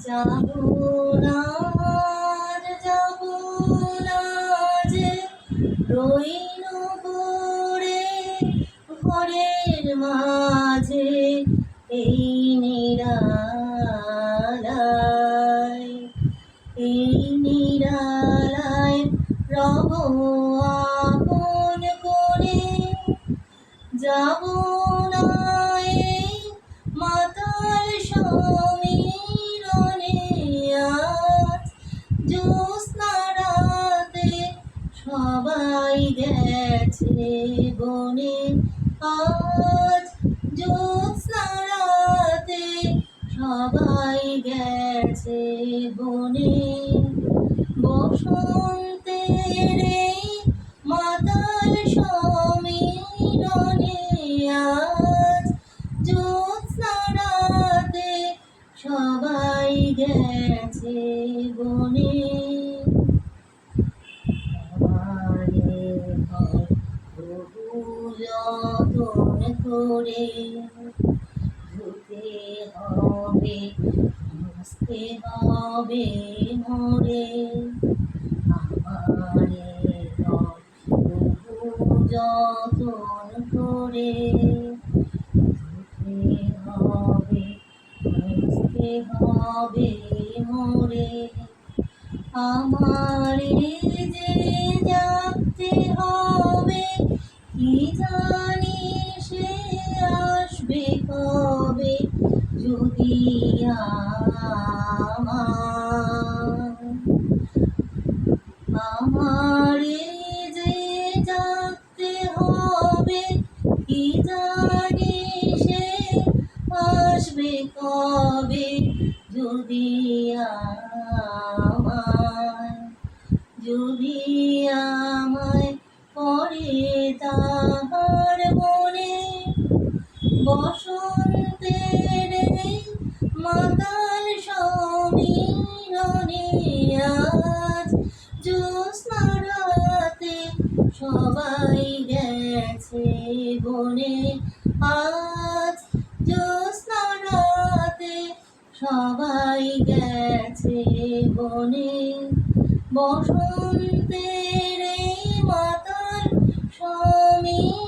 যাব না যাব না যে রইল পড়ে ঘরের মাঝে এই নিরালায় রব আপন করে যাব না এই মাতাল সমীরণে আজ জ্যোৎস্না রাতে সবাই গেছে বনে আজ জ্যোৎস্না রাতে সবাই গেছে বনে বসন্তের এই মাতাল সমীরণে আজ জ্যোৎস্না রাতে সবাই গেছে বনে আমারে ঘর বহু যতন করে ধুতে হবে মুছতে হবে মোরে আমারে ঘর বহু যতন করে ধুতে হবে মুছতে হবে মোরে আমারে যে যাতে হবে কি জানি সে আসবে কবে যদি আমারে যে যাতে হবে কি জানি সে আসবে কবে যদি আমায় পরে তাহার মনে বসন্তের এই মাতাল সমীরণে আজ জ্যোৎস্না রাতে সবাই গেছে বনে আজ জ্যোৎস্না রাতে সবাই গেছে বনে বসন্তের এই মাতাল সমীরণে